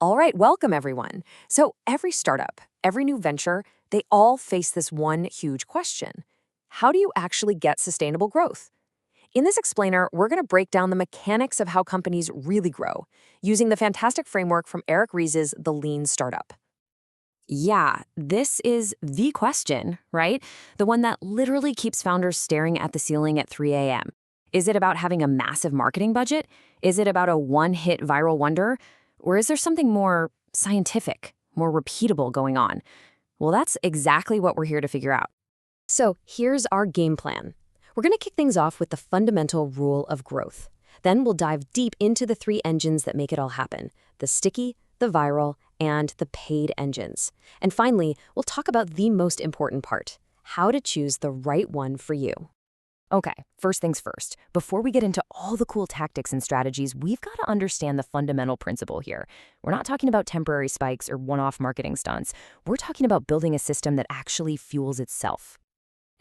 All right, welcome everyone. So, every startup, every new venture, they all face this one huge question. How do you actually get sustainable growth? In this explainer, we're going to break down the mechanics of how companies really grow using the fantastic framework from Ries's The Lean Startup. Yeah, this is the question, right? The one that literally keeps founders staring at the ceiling at 3 a.m. Is it about having a massive marketing budget? Is it about a one-hit viral wonder? Or is there something more scientific, more repeatable going on? Well, that's exactly what we're here to figure out. So here's our game plan. We're going to kick things off with the fundamental rule of growth. Then we'll dive deep into the three engines that make it all happen: the sticky, the viral, and the paid engines. And finally, we'll talk about the most important part: how to choose the right one for you. Okay, first things first. Before we get into all the cool tactics and strategies, we've got to understand the fundamental principle here. We're not talking about temporary spikes or one-off marketing stunts. We're talking about building a system that actually fuels itself.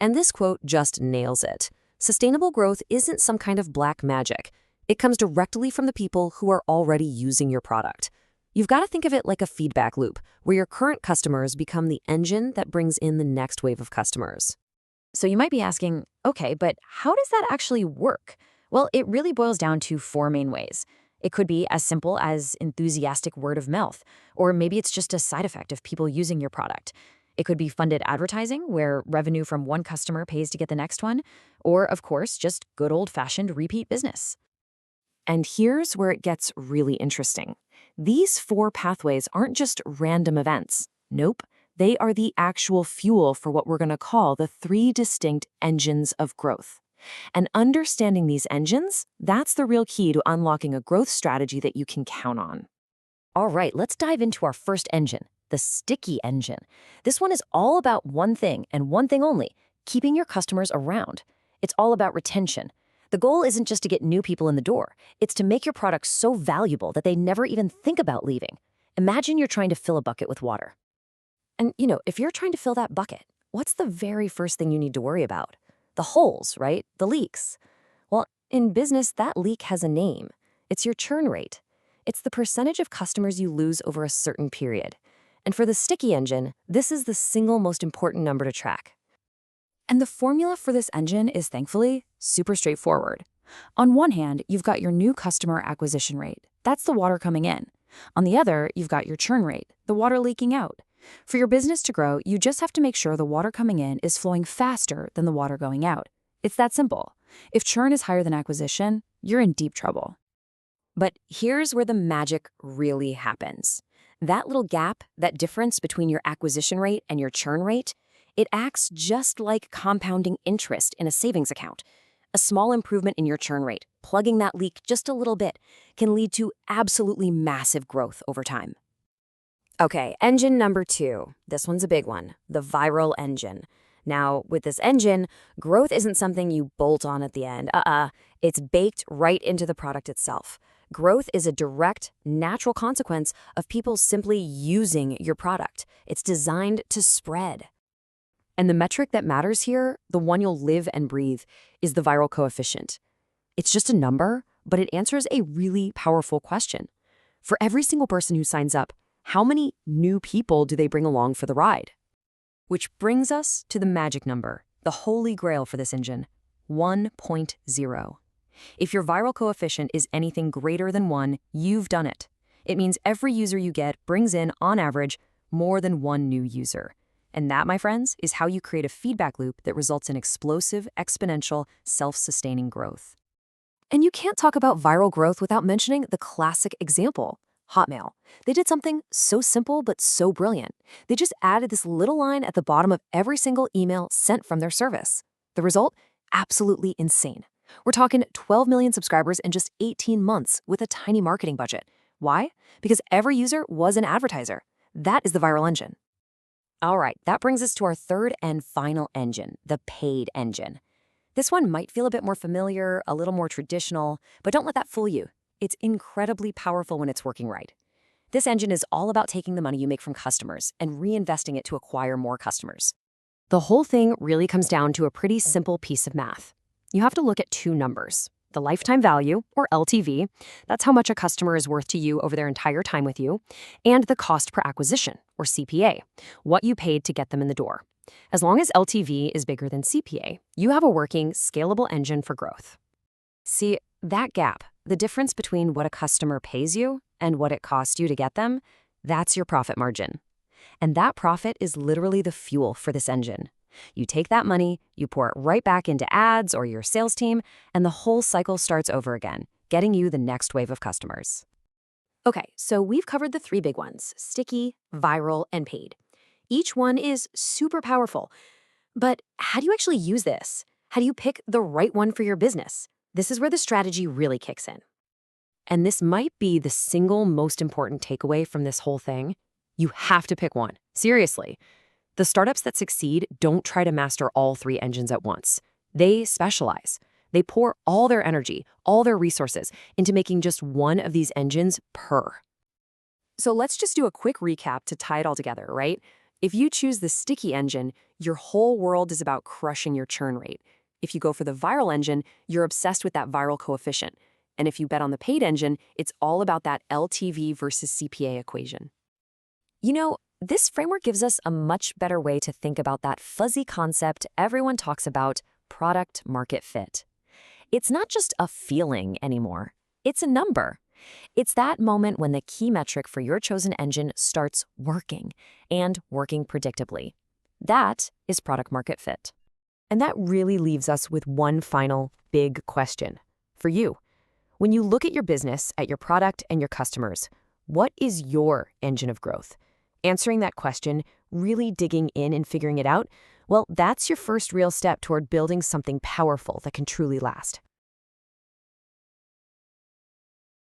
And this quote just nails it. Sustainable growth isn't some kind of black magic. It comes directly from the people who are already using your product. You've got to think of it like a feedback loop, where your current customers become the engine that brings in the next wave of customers. So you might be asking, okay, but how does that actually work? Well, it really boils down to four main ways. It could be as simple as enthusiastic word of mouth, or maybe it's just a side effect of people using your product. It could be funded advertising, where revenue from one customer pays to get the next one, or, of course, just good old-fashioned repeat business. And here's where it gets really interesting. These four pathways aren't just random events. Nope. They are the actual fuel for what we're going to call the three distinct engines of growth. And understanding these engines, that's the real key to unlocking a growth strategy that you can count on. All right, let's dive into our first engine, the sticky engine. This one is all about one thing and one thing only: keeping your customers around. It's all about retention. The goal isn't just to get new people in the door. It's to make your product so valuable that they never even think about leaving. Imagine you're trying to fill a bucket with water. And, if you're trying to fill that bucket, what's the very first thing you need to worry about? The holes, right? The leaks. Well, in business, that leak has a name. It's your churn rate. It's the percentage of customers you lose over a certain period. And for the sticky engine, this is the single most important number to track. And the formula for this engine is, thankfully, super straightforward. On one hand, you've got your new customer acquisition rate. That's the water coming in. On the other, you've got your churn rate, the water leaking out. For your business to grow, you just have to make sure the water coming in is flowing faster than the water going out. It's that simple. If churn is higher than acquisition, you're in deep trouble. But here's where the magic really happens. That little gap, that difference between your acquisition rate and your churn rate, it acts just like compounding interest in a savings account. A small improvement in your churn rate, plugging that leak just a little bit, can lead to absolutely massive growth over time. Okay, engine number 2. This one's a big one, the viral engine. Now, with this engine, growth isn't something you bolt on at the end. It's baked right into the product itself. Growth is a direct, natural consequence of people simply using your product. It's designed to spread. And the metric that matters here, the one you'll live and breathe, is the viral coefficient. It's just a number, but it answers a really powerful question. For every single person who signs up, how many new people do they bring along for the ride? Which brings us to the magic number, the holy grail for this engine: 1.0. If your viral coefficient is anything greater than 1, you've done it. It means every user you get brings in, on average, more than one new user. And that, my friends, is how you create a feedback loop that results in explosive, exponential, self-sustaining growth. And you can't talk about viral growth without mentioning the classic example: Hotmail. They did something so simple but so brilliant. They just added this little line at the bottom of every single email sent from their service. The result? Absolutely insane. We're talking 12 million subscribers in just 18 months with a tiny marketing budget. Why? Because every user was an advertiser. That is the viral engine. All right, that brings us to our third and final engine, the paid engine. This one might feel a bit more familiar, a little more traditional, but don't let that fool you. It's incredibly powerful when it's working right. This engine is all about taking the money you make from customers and reinvesting it to acquire more customers. The whole thing really comes down to a pretty simple piece of math. You have to look at two numbers. the lifetime value, or LTV, that's how much a customer is worth to you over their entire time with you, and the cost per acquisition, or CPA, what you paid to get them in the door. As long as LTV is bigger than CPA, you have a working, scalable engine for growth. See, that gap, the difference between what a customer pays you and what it costs you to get them, that's your profit margin. And that profit is literally the fuel for this engine. You take that money, you pour it right back into ads or your sales team, and the whole cycle starts over again, getting you the next wave of customers. Okay, so we've covered the three big ones: sticky, viral, and paid. Each one is super powerful. But how do you actually use this? How do you pick the right one for your business? This is where the strategy really kicks in. And this might be the single most important takeaway from this whole thing. You have to pick one. Seriously. The startups that succeed don't try to master all three engines at once. They specialize. They pour all their energy, all their resources into making just one of these engines per. So let's just do a quick recap to tie it all together, right? If you choose the sticky engine, your whole world is about crushing your churn rate. If you go for the viral engine, you're obsessed with that viral coefficient. And if you bet on the paid engine, it's all about that LTV versus CPA equation. You know, this framework gives us a much better way to think about that fuzzy concept everyone talks about, product market fit. It's not just a feeling anymore. It's a number. It's that moment when the key metric for your chosen engine starts working, and working predictably. That is product market fit. And that really leaves us with one final big question for you. When you look at your business, at your product and your customers, what is your engine of growth? Answering that question, really digging in and figuring it out, well, that's your first real step toward building something powerful that can truly last.